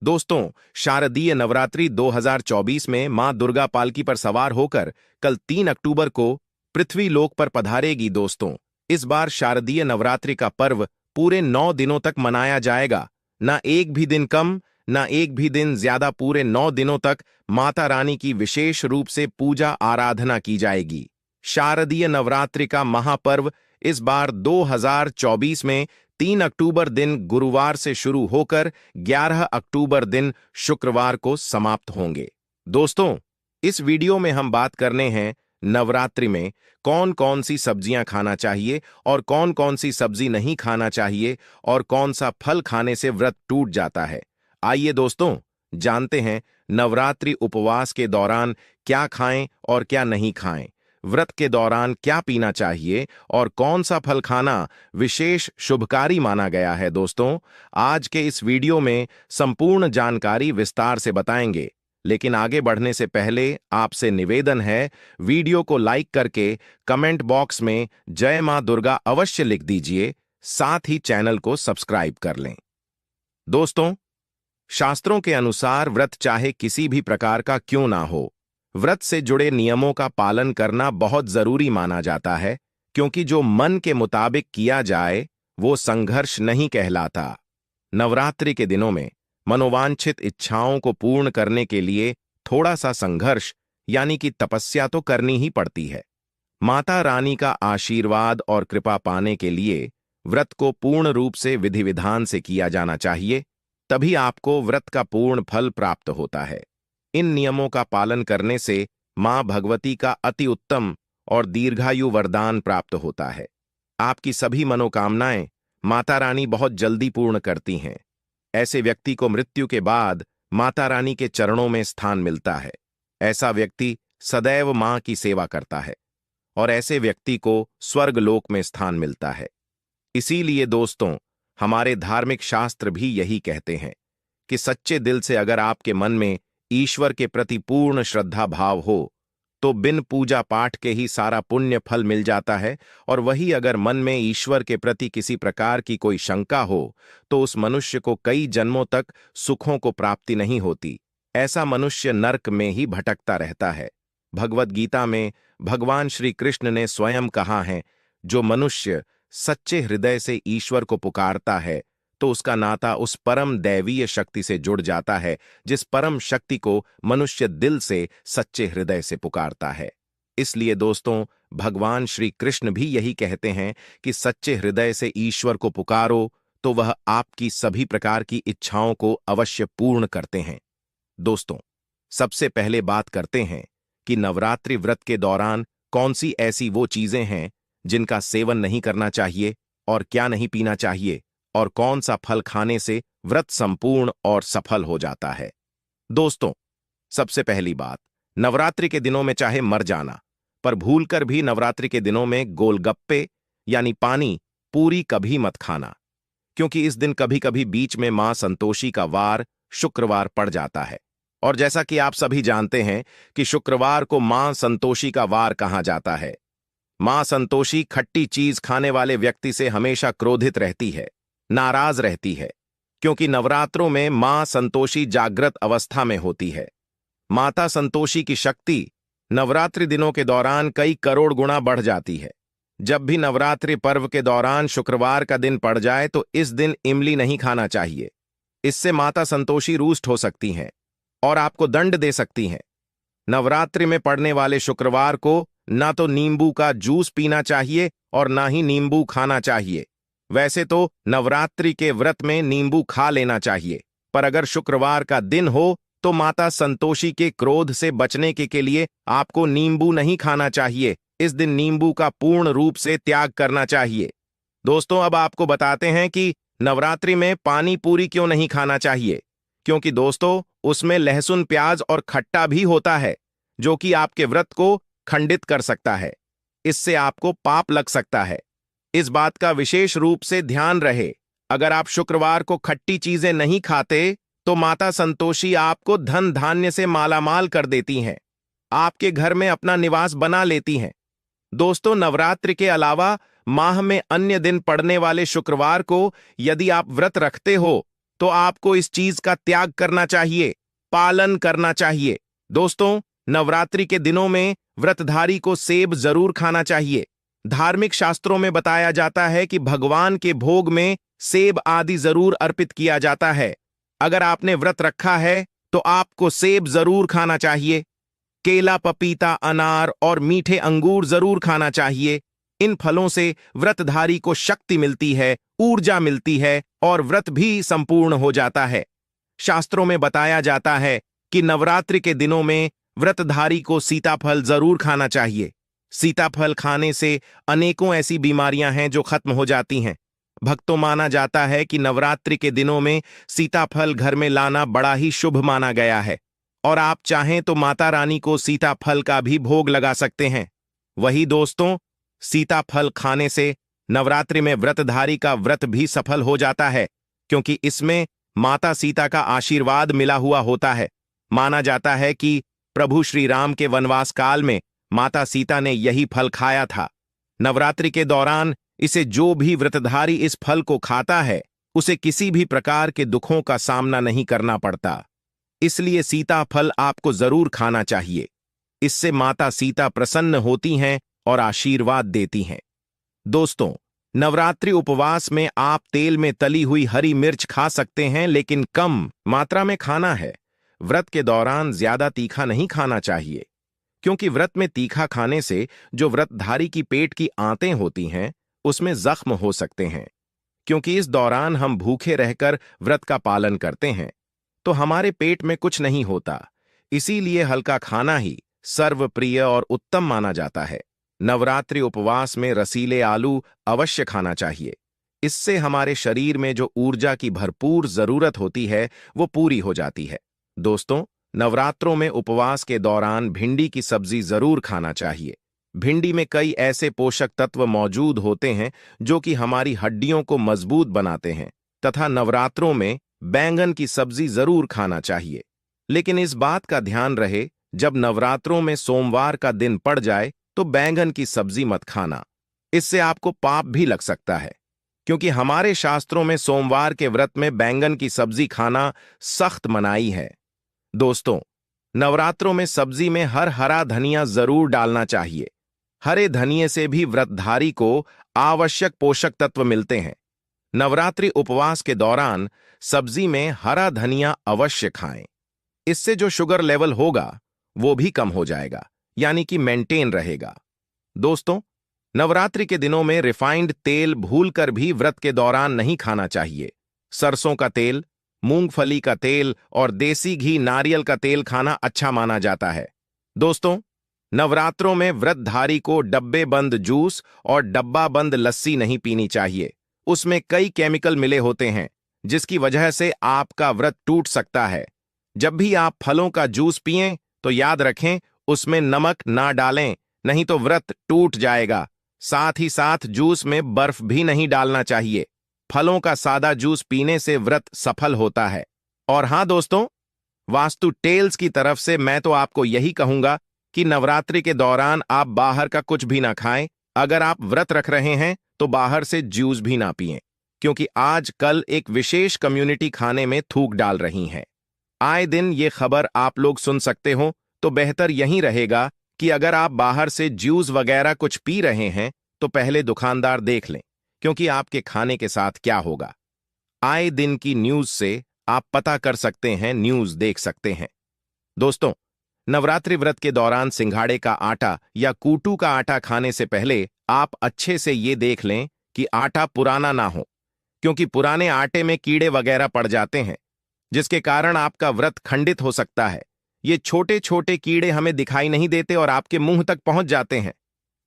दोस्तों, शारदीय नवरात्रि 2024 में मां दुर्गा पालकी पर सवार होकर कल 3 अक्टूबर को पृथ्वी लोक पर पधारेगी। दोस्तों, इस बार शारदीय नवरात्रि का पर्व पूरे 9 दिनों तक मनाया जाएगा। ना एक भी दिन कम, ना एक भी दिन ज्यादा, पूरे 9 दिनों तक माता रानी की विशेष रूप से पूजा आराधना की जाएगी। शारदीय नवरात्रि का महापर्व इस बार 2024 में 3 अक्टूबर दिन गुरुवार से शुरू होकर 11 अक्टूबर दिन शुक्रवार को समाप्त होंगे। दोस्तों, इस वीडियो में हम बात करने हैं नवरात्रि में कौन कौन सी सब्जियां खाना चाहिए और कौन कौन सी सब्जी नहीं खाना चाहिए और कौन सा फल खाने से व्रत टूट जाता है। आइए दोस्तों, जानते हैं नवरात्रि उपवास के दौरान क्या खाएं और क्या नहीं खाएं, व्रत के दौरान क्या पीना चाहिए और कौन सा फल खाना विशेष शुभकारी माना गया है। दोस्तों, आज के इस वीडियो में संपूर्ण जानकारी विस्तार से बताएंगे, लेकिन आगे बढ़ने से पहले आपसे निवेदन है, वीडियो को लाइक करके कमेंट बॉक्स में जय मां दुर्गा अवश्य लिख दीजिए, साथ ही चैनल को सब्सक्राइब कर लें। दोस्तों, शास्त्रों के अनुसार व्रत चाहे किसी भी प्रकार का क्यों ना हो, व्रत से जुड़े नियमों का पालन करना बहुत जरूरी माना जाता है, क्योंकि जो मन के मुताबिक किया जाए वो संघर्ष नहीं कहलाता। नवरात्रि के दिनों में मनोवांछित इच्छाओं को पूर्ण करने के लिए थोड़ा सा संघर्ष यानी कि तपस्या तो करनी ही पड़ती है। माता रानी का आशीर्वाद और कृपा पाने के लिए व्रत को पूर्ण रूप से विधि विधान से किया जाना चाहिए, तभी आपको व्रत का पूर्ण फल प्राप्त होता है। इन नियमों का पालन करने से मां भगवती का अति उत्तम और दीर्घायु वरदान प्राप्त होता है। आपकी सभी मनोकामनाएं माता रानी बहुत जल्दी पूर्ण करती हैं। ऐसे व्यक्ति को मृत्यु के बाद माता रानी के चरणों में स्थान मिलता है। ऐसा व्यक्ति सदैव मां की सेवा करता है और ऐसे व्यक्ति को स्वर्ग लोक में स्थान मिलता है। इसीलिए दोस्तों, हमारे धार्मिक शास्त्र भी यही कहते हैं कि सच्चे दिल से अगर आपके मन में ईश्वर के प्रति पूर्ण श्रद्धा भाव हो तो बिन पूजा पाठ के ही सारा पुण्य फल मिल जाता है, और वही अगर मन में ईश्वर के प्रति किसी प्रकार की कोई शंका हो तो उस मनुष्य को कई जन्मों तक सुखों को प्राप्ति नहीं होती। ऐसा मनुष्य नरक में ही भटकता रहता है। भगवद गीता में भगवान श्री कृष्ण ने स्वयं कहा है, जो मनुष्य सच्चे हृदय से ईश्वर को पुकारता है तो उसका नाता उस परम दैवीय शक्ति से जुड़ जाता है, जिस परम शक्ति को मनुष्य दिल से सच्चे हृदय से पुकारता है। इसलिए दोस्तों, भगवान श्री कृष्ण भी यही कहते हैं कि सच्चे हृदय से ईश्वर को पुकारो तो वह आपकी सभी प्रकार की इच्छाओं को अवश्य पूर्ण करते हैं। दोस्तों, सबसे पहले बात करते हैं कि नवरात्रि व्रत के दौरान कौन सी ऐसी वो चीजें हैं जिनका सेवन नहीं करना चाहिए और क्या नहीं पीना चाहिए, और कौन सा फल खाने से व्रत संपूर्ण और सफल हो जाता है। दोस्तों, सबसे पहली बात, नवरात्रि के दिनों में चाहे मर जाना, पर भूलकर भी नवरात्रि के दिनों में गोलगप्पे यानी पानी पूरी कभी मत खाना, क्योंकि इस दिन कभी कभी बीच में मां संतोषी का वार शुक्रवार पड़ जाता है। और जैसा कि आप सभी जानते हैं कि शुक्रवार को मां संतोषी का वार कहा जाता है। मां संतोषी खट्टी चीज खाने वाले व्यक्ति से हमेशा क्रोधित रहती है, नाराज रहती है, क्योंकि नवरात्रों में मां संतोषी जागृत अवस्था में होती है। माता संतोषी की शक्ति नवरात्रि दिनों के दौरान कई करोड़ गुना बढ़ जाती है। जब भी नवरात्रि पर्व के दौरान शुक्रवार का दिन पड़ जाए तो इस दिन इमली नहीं खाना चाहिए। इससे माता संतोषी रुष्ट हो सकती हैं और आपको दंड दे सकती हैं। नवरात्रि में पड़ने वाले शुक्रवार को ना तो नींबू का जूस पीना चाहिए और ना ही नींबू खाना चाहिए। वैसे तो नवरात्रि के व्रत में नींबू खा लेना चाहिए, पर अगर शुक्रवार का दिन हो तो माता संतोषी के क्रोध से बचने के लिए आपको नींबू नहीं खाना चाहिए। इस दिन नींबू का पूर्ण रूप से त्याग करना चाहिए। दोस्तों, अब आपको बताते हैं कि नवरात्रि में पानी पूरी क्यों नहीं खाना चाहिए, क्योंकि दोस्तों उसमें लहसुन, प्याज और खट्टा भी होता है, जो कि आपके व्रत को खंडित कर सकता है। इससे आपको पाप लग सकता है। इस बात का विशेष रूप से ध्यान रहे। अगर आप शुक्रवार को खट्टी चीजें नहीं खाते तो माता संतोषी आपको धन धान्य से मालामाल कर देती हैं, आपके घर में अपना निवास बना लेती हैं। दोस्तों, नवरात्रि के अलावा माह में अन्य दिन पड़ने वाले शुक्रवार को यदि आप व्रत रखते हो तो आपको इस चीज का त्याग करना चाहिए, पालन करना चाहिए। दोस्तों, नवरात्रि के दिनों में व्रतधारी को सेब जरूर खाना चाहिए। धार्मिक शास्त्रों में बताया जाता है कि भगवान के भोग में सेब आदि जरूर अर्पित किया जाता है। अगर आपने व्रत रखा है तो आपको सेब जरूर खाना चाहिए। केला, पपीता, अनार और मीठे अंगूर जरूर खाना चाहिए। इन फलों से व्रतधारी को शक्ति मिलती है, ऊर्जा मिलती है और व्रत भी संपूर्ण हो जाता है। शास्त्रों में बताया जाता है कि नवरात्रि के दिनों में व्रतधारी को सीताफल जरूर खाना चाहिए। सीताफल खाने से अनेकों ऐसी बीमारियां हैं जो खत्म हो जाती हैं। भक्तों, माना जाता है कि नवरात्रि के दिनों में सीताफल घर में लाना बड़ा ही शुभ माना गया है और आप चाहें तो माता रानी को सीताफल का भी भोग लगा सकते हैं। वही दोस्तों, सीताफल खाने से नवरात्रि में व्रतधारी का व्रत भी सफल हो जाता है, क्योंकि इसमें माता सीता का आशीर्वाद मिला हुआ होता है। माना जाता है कि प्रभु श्री राम के वनवास काल में माता सीता ने यही फल खाया था। नवरात्रि के दौरान इसे जो भी व्रतधारी इस फल को खाता है, उसे किसी भी प्रकार के दुखों का सामना नहीं करना पड़ता। इसलिए सीताफल आपको जरूर खाना चाहिए। इससे माता सीता प्रसन्न होती हैं और आशीर्वाद देती हैं। दोस्तों, नवरात्रि उपवास में आप तेल में तली हुई हरी मिर्च खा सकते हैं, लेकिन कम मात्रा में खाना है। व्रत के दौरान ज्यादा तीखा नहीं खाना चाहिए, क्योंकि व्रत में तीखा खाने से जो व्रतधारी की पेट की आंतें होती हैं, उसमें जख्म हो सकते हैं। क्योंकि इस दौरान हम भूखे रहकर व्रत का पालन करते हैं, तो हमारे पेट में कुछ नहीं होता। इसीलिए हल्का खाना ही सर्वप्रिय और उत्तम माना जाता है। नवरात्रि उपवास में रसीले आलू अवश्य खाना चाहिए। इससे हमारे शरीर में जो ऊर्जा की भरपूर जरूरत होती है, वो पूरी हो जाती है। दोस्तों, नवरात्रों में उपवास के दौरान भिंडी की सब्जी जरूर खाना चाहिए। भिंडी में कई ऐसे पोषक तत्व मौजूद होते हैं जो कि हमारी हड्डियों को मजबूत बनाते हैं, तथा नवरात्रों में बैंगन की सब्जी जरूर खाना चाहिए। लेकिन इस बात का ध्यान रहे, जब नवरात्रों में सोमवार का दिन पड़ जाए तो बैंगन की सब्जी मत खाना। इससे आपको पाप भी लग सकता है, क्योंकि हमारे शास्त्रों में सोमवार के व्रत में बैंगन की सब्जी खाना सख्त मनाही है। दोस्तों, नवरात्रों में सब्जी में हरा धनिया जरूर डालना चाहिए। हरे धनिये से भी व्रतधारी को आवश्यक पोषक तत्व मिलते हैं। नवरात्रि उपवास के दौरान सब्जी में हरा धनिया अवश्य खाएं। इससे जो शुगर लेवल होगा वो भी कम हो जाएगा, यानी कि मेंटेन रहेगा। दोस्तों, नवरात्रि के दिनों में रिफाइंड तेल भूलकर भी व्रत के दौरान नहीं खाना चाहिए। सरसों का तेल, मूंगफली का तेल और देसी घी, नारियल का तेल खाना अच्छा माना जाता है। दोस्तों, नवरात्रों में व्रतधारी को डब्बे बंद जूस और डब्बा बंद लस्सी नहीं पीनी चाहिए। उसमें कई केमिकल मिले होते हैं, जिसकी वजह से आपका व्रत टूट सकता है। जब भी आप फलों का जूस पिएं तो याद रखें, उसमें नमक ना डालें, नहीं तो व्रत टूट जाएगा। साथ ही साथ जूस में बर्फ भी नहीं डालना चाहिए। फलों का सादा जूस पीने से व्रत सफल होता है। और हां दोस्तों, वास्तु टेल्स की तरफ से मैं तो आपको यही कहूंगा कि नवरात्रि के दौरान आप बाहर का कुछ भी ना खाएं। अगर आप व्रत रख रहे हैं तो बाहर से जूस भी ना पिएं, क्योंकि आजकल एक विशेष कम्युनिटी खाने में थूक डाल रही है। आए दिन ये खबर आप लोग सुन सकते हो, तो बेहतर यही रहेगा कि अगर आप बाहर से जूस वगैरह कुछ पी रहे हैं तो पहले दुकानदार देख लें, क्योंकि आपके खाने के साथ क्या होगा। आए दिन की न्यूज से आप पता कर सकते हैं, न्यूज देख सकते हैं। दोस्तों, नवरात्रि व्रत के दौरान सिंघाड़े का आटा या कूटू का आटा खाने से पहले आप अच्छे से ये देख लें कि आटा पुराना ना हो, क्योंकि पुराने आटे में कीड़े वगैरह पड़ जाते हैं, जिसके कारण आपका व्रत खंडित हो सकता है। ये छोटे छोटे कीड़े हमें दिखाई नहीं देते और आपके मुंह तक पहुंच जाते हैं।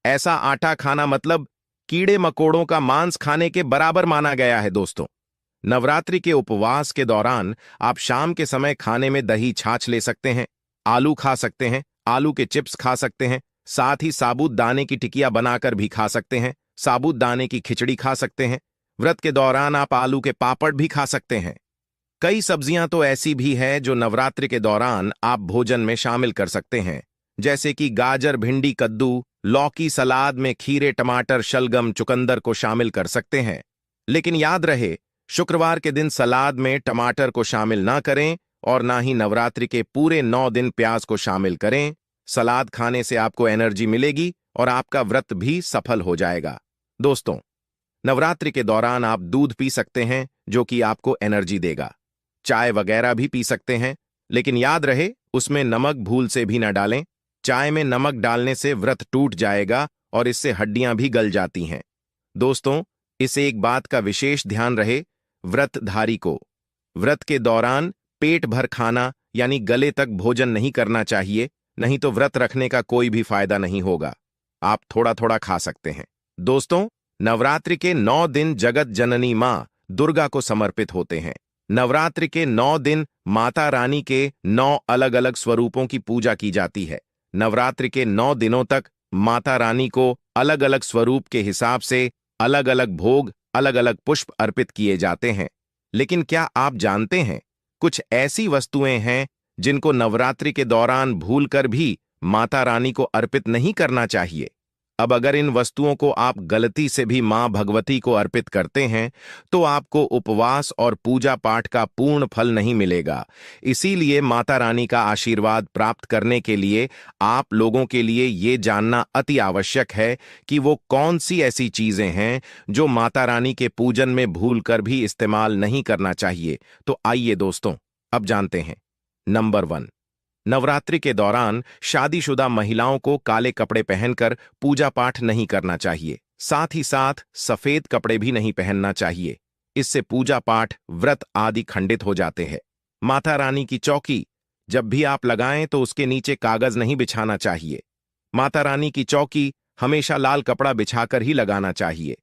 ऐसा आटा खाना मतलब कीड़े मकोड़ों का मांस खाने के बराबर माना गया है। दोस्तों, नवरात्रि के उपवास के दौरान आप शाम के समय खाने में दही छाछ ले सकते हैं, आलू खा सकते हैं, आलू के चिप्स खा सकते हैं, साथ ही साबूत दाने की टिकिया बनाकर भी खा सकते हैं, साबूत दाने की खिचड़ी खा सकते हैं। व्रत के दौरान आप आलू के पापड़ भी खा सकते हैं। कई सब्जियां तो ऐसी भी है जो नवरात्रि के दौरान आप भोजन में शामिल कर सकते हैं, जैसे कि गाजर, भिंडी, कद्दू, लौकी। सलाद में खीरे, टमाटर, शलगम, चुकंदर को शामिल कर सकते हैं। लेकिन याद रहे, शुक्रवार के दिन सलाद में टमाटर को शामिल ना करें और ना ही नवरात्रि के पूरे 9 दिन प्याज को शामिल करें। सलाद खाने से आपको एनर्जी मिलेगी और आपका व्रत भी सफल हो जाएगा। दोस्तों, नवरात्रि के दौरान आप दूध पी सकते हैं जो कि आपको एनर्जी देगा। चाय वगैरह भी पी सकते हैं, लेकिन याद रहे उसमें नमक भूल से भी न डालें। चाय में नमक डालने से व्रत टूट जाएगा और इससे हड्डियां भी गल जाती हैं। दोस्तों, इस एक बात का विशेष ध्यान रहे, व्रतधारी को व्रत के दौरान पेट भर खाना यानी गले तक भोजन नहीं करना चाहिए, नहीं तो व्रत रखने का कोई भी फायदा नहीं होगा। आप थोड़ा थोड़ा खा सकते हैं। दोस्तों, नवरात्रि के 9 दिन जगत जननी मां दुर्गा को समर्पित होते हैं। नवरात्रि के 9 दिन माता रानी के 9 अलग अलग स्वरूपों की पूजा की जाती है। नवरात्रि के 9 दिनों तक माता रानी को अलग अलग स्वरूप के हिसाब से अलग अलग भोग, अलग अलग पुष्प अर्पित किए जाते हैं। लेकिन क्या आप जानते हैं, कुछ ऐसी वस्तुएं हैं जिनको नवरात्रि के दौरान भूलकर भी माता रानी को अर्पित नहीं करना चाहिए। अब अगर इन वस्तुओं को आप गलती से भी मां भगवती को अर्पित करते हैं तो आपको उपवास और पूजा पाठ का पूर्ण फल नहीं मिलेगा। इसीलिए माता रानी का आशीर्वाद प्राप्त करने के लिए आप लोगों के लिए ये जानना अति आवश्यक है कि वो कौन सी ऐसी चीजें हैं जो माता रानी के पूजन में भूलकर भी इस्तेमाल नहीं करना चाहिए। तो आइए दोस्तों, अब जानते हैं। नंबर 1, नवरात्रि के दौरान शादीशुदा महिलाओं को काले कपड़े पहनकर पूजा पाठ नहीं करना चाहिए। साथ ही साथ सफेद कपड़े भी नहीं पहनना चाहिए। इससे पूजा पाठ, व्रत आदि खंडित हो जाते हैं। माता रानी की चौकी जब भी आप लगाएं तो उसके नीचे कागज नहीं बिछाना चाहिए। माता रानी की चौकी हमेशा लाल कपड़ा बिछाकर ही लगाना चाहिए।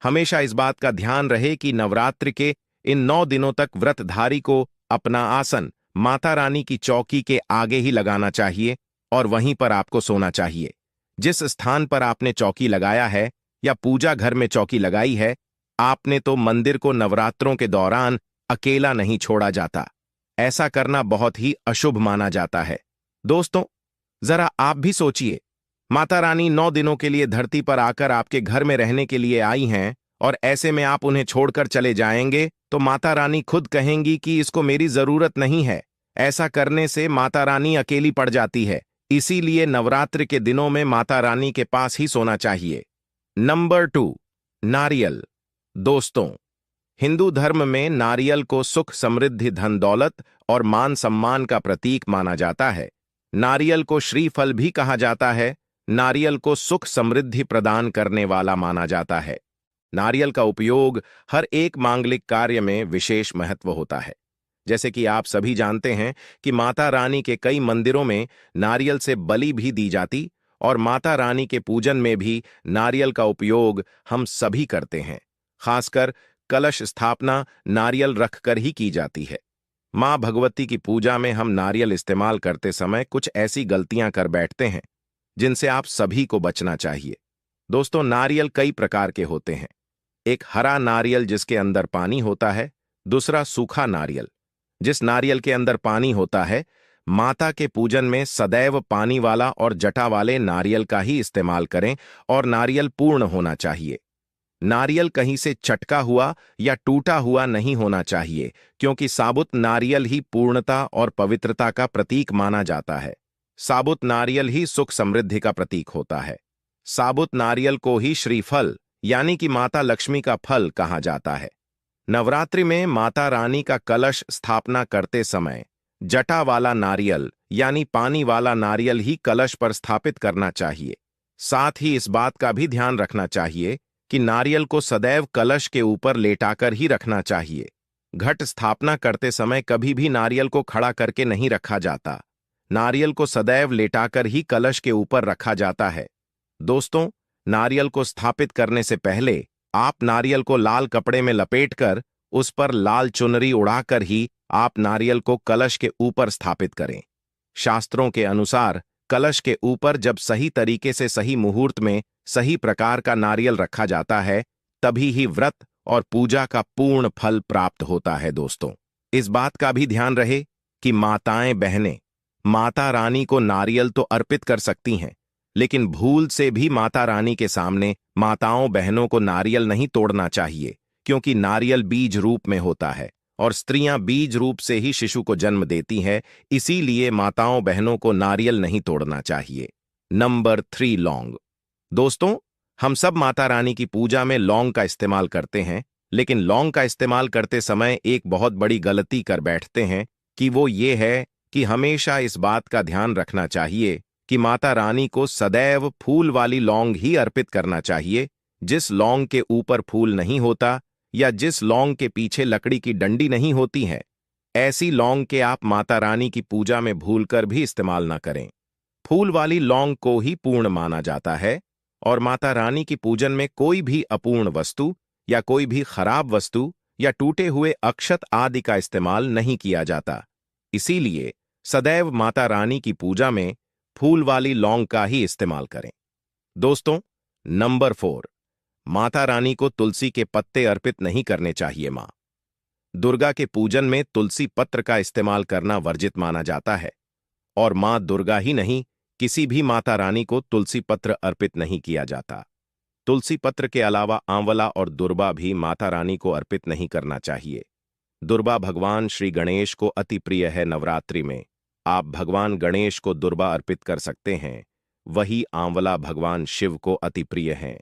हमेशा इस बात का ध्यान रहे कि नवरात्रि के इन 9 दिनों तक व्रतधारी को अपना आसन माता रानी की चौकी के आगे ही लगाना चाहिए और वहीं पर आपको सोना चाहिए। जिस स्थान पर आपने चौकी लगाया है या पूजा घर में चौकी लगाई है, आपने तो मंदिर को नवरात्रों के दौरान अकेला नहीं छोड़ा जाता। ऐसा करना बहुत ही अशुभ माना जाता है। दोस्तों, जरा आप भी सोचिए, माता रानी 9 दिनों के लिए धरती पर आकर आपके घर में रहने के लिए आई हैं और ऐसे में आप उन्हें छोड़कर चले जाएंगे तो माता रानी खुद कहेंगी कि इसको मेरी जरूरत नहीं है। ऐसा करने से माता रानी अकेली पड़ जाती है। इसीलिए नवरात्रि के दिनों में माता रानी के पास ही सोना चाहिए। नंबर 2, नारियल। दोस्तों, हिंदू धर्म में नारियल को सुख, समृद्धि, धन दौलत और मान सम्मान का प्रतीक माना जाता है। नारियल को श्रीफल भी कहा जाता है। नारियल को सुख समृद्धि प्रदान करने वाला माना जाता है। नारियल का उपयोग हर एक मांगलिक कार्य में विशेष महत्व होता है। जैसे कि आप सभी जानते हैं कि माता रानी के कई मंदिरों में नारियल से बलि भी दी जाती और माता रानी के पूजन में भी नारियल का उपयोग हम सभी करते हैं। खासकर कलश स्थापना नारियल रखकर ही की जाती है। मां भगवती की पूजा में हम नारियल इस्तेमाल करते समय कुछ ऐसी गलतियां कर बैठते हैं जिनसे आप सभी को बचना चाहिए। दोस्तों, नारियल कई प्रकार के होते हैं। एक हरा नारियल जिसके अंदर पानी होता है, दूसरा सूखा नारियल। जिस नारियल के अंदर पानी होता है, माता के पूजन में सदैव पानी वाला और जटा वाले नारियल का ही इस्तेमाल करें और नारियल पूर्ण होना चाहिए। नारियल कहीं से चटका हुआ या टूटा हुआ नहीं होना चाहिए, क्योंकि साबुत नारियल ही पूर्णता और पवित्रता का प्रतीक माना जाता है। साबुत नारियल ही सुख समृद्धि का प्रतीक होता है। साबुत नारियल को ही श्रीफल यानी कि माता लक्ष्मी का फल कहा जाता है। नवरात्रि में माता रानी का कलश स्थापना करते समय जटा वाला नारियल यानी पानी वाला नारियल ही कलश पर स्थापित करना चाहिए। साथ ही इस बात का भी ध्यान रखना चाहिए कि नारियल को सदैव कलश के ऊपर लेटाकर ही रखना चाहिए। घट स्थापना करते समय कभी भी नारियल को खड़ा करके नहीं रखा जाता। नारियल को सदैव लेटाकर ही कलश के ऊपर रखा जाता है। दोस्तों, नारियल को स्थापित करने से पहले आप नारियल को लाल कपड़े में लपेटकर उस पर लाल चुनरी उड़ाकर ही आप नारियल को कलश के ऊपर स्थापित करें। शास्त्रों के अनुसार कलश के ऊपर जब सही तरीके से सही मुहूर्त में सही प्रकार का नारियल रखा जाता है, तभी ही व्रत और पूजा का पूर्ण फल प्राप्त होता है। दोस्तों, इस बात का भी ध्यान रहे कि माताएं बहनें माता रानी को नारियल तो अर्पित कर सकती हैं, लेकिन भूल से भी माता रानी के सामने माताओं बहनों को नारियल नहीं तोड़ना चाहिए, क्योंकि नारियल बीज रूप में होता है और स्त्रियां बीज रूप से ही शिशु को जन्म देती हैं, इसीलिए माताओं बहनों को नारियल नहीं तोड़ना चाहिए। नंबर 3, लौंग। दोस्तों, हम सब माता रानी की पूजा में लौंग का इस्तेमाल करते हैं, लेकिन लौंग का इस्तेमाल करते समय एक बहुत बड़ी गलती कर बैठते हैं कि वो ये है कि हमेशा इस बात का ध्यान रखना चाहिए कि माता रानी को सदैव फूल वाली लौंग ही अर्पित करना चाहिए। जिस लौंग के ऊपर फूल नहीं होता या जिस लौंग के पीछे लकड़ी की डंडी नहीं होती है, ऐसी लौंग के आप माता रानी की पूजा में भूलकर भी इस्तेमाल न करें। फूल वाली लौंग को ही पूर्ण माना जाता है और माता रानी की पूजन में कोई भी अपूर्ण वस्तु या कोई भी खराब वस्तु या टूटे हुए अक्षत आदि का इस्तेमाल नहीं किया जाता। इसीलिए सदैव माता रानी की पूजा में फूल वाली लौंग का ही इस्तेमाल करें। दोस्तों, नंबर 4, माता रानी को तुलसी के पत्ते अर्पित नहीं करने चाहिए। मां दुर्गा के पूजन में तुलसी पत्र का इस्तेमाल करना वर्जित माना जाता है और मां दुर्गा ही नहीं, किसी भी माता रानी को तुलसी पत्र अर्पित नहीं किया जाता। तुलसी पत्र के अलावा आंवला और दुर्बा भी माता रानी को अर्पित नहीं करना चाहिए। दुर्बा भगवान श्री गणेश को अति प्रिय है। नवरात्रि में आप भगवान गणेश को दुर्बा अर्पित कर सकते हैं, वही आंवला भगवान शिव को अति प्रिय है।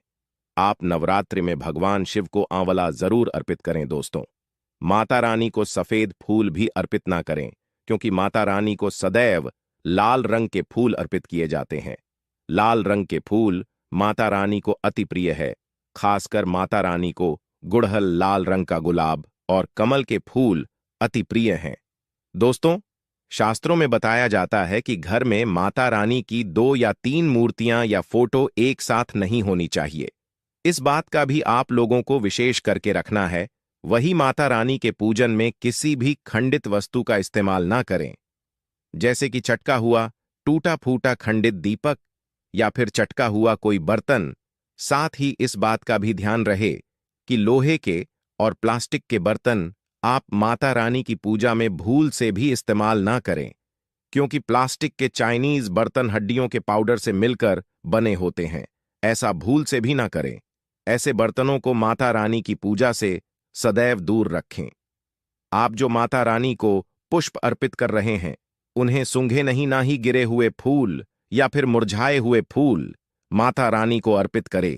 आप नवरात्रि में भगवान शिव को आंवला जरूर अर्पित करें। दोस्तों, माता रानी को सफेद फूल भी अर्पित ना करें, क्योंकि माता रानी को सदैव लाल रंग के फूल अर्पित किए जाते हैं। लाल रंग के फूल माता रानी को अति प्रिय है। खासकर माता रानी को गुड़हल, लाल रंग का गुलाब और कमल के फूल अति प्रिय हैं। दोस्तों, शास्त्रों में बताया जाता है कि घर में माता रानी की 2 या 3 मूर्तियां या फोटो एक साथ नहीं होनी चाहिए। इस बात का भी आप लोगों को विशेष करके रखना है। वही माता रानी के पूजन में किसी भी खंडित वस्तु का इस्तेमाल ना करें, जैसे कि चटका हुआ, टूटा फूटा खंडित दीपक या फिर चटका हुआ कोई बर्तन। साथ ही इस बात का भी ध्यान रहे कि लोहे के और प्लास्टिक के बर्तन आप माता रानी की पूजा में भूल से भी इस्तेमाल ना करें, क्योंकि प्लास्टिक के चाइनीज बर्तन हड्डियों के पाउडर से मिलकर बने होते हैं। ऐसा भूल से भी ना करें। ऐसे बर्तनों को माता रानी की पूजा से सदैव दूर रखें। आप जो माता रानी को पुष्प अर्पित कर रहे हैं, उन्हें सूंघे नहीं, ना ही गिरे हुए फूल या फिर मुरझाए हुए फूल माता रानी को अर्पित करें।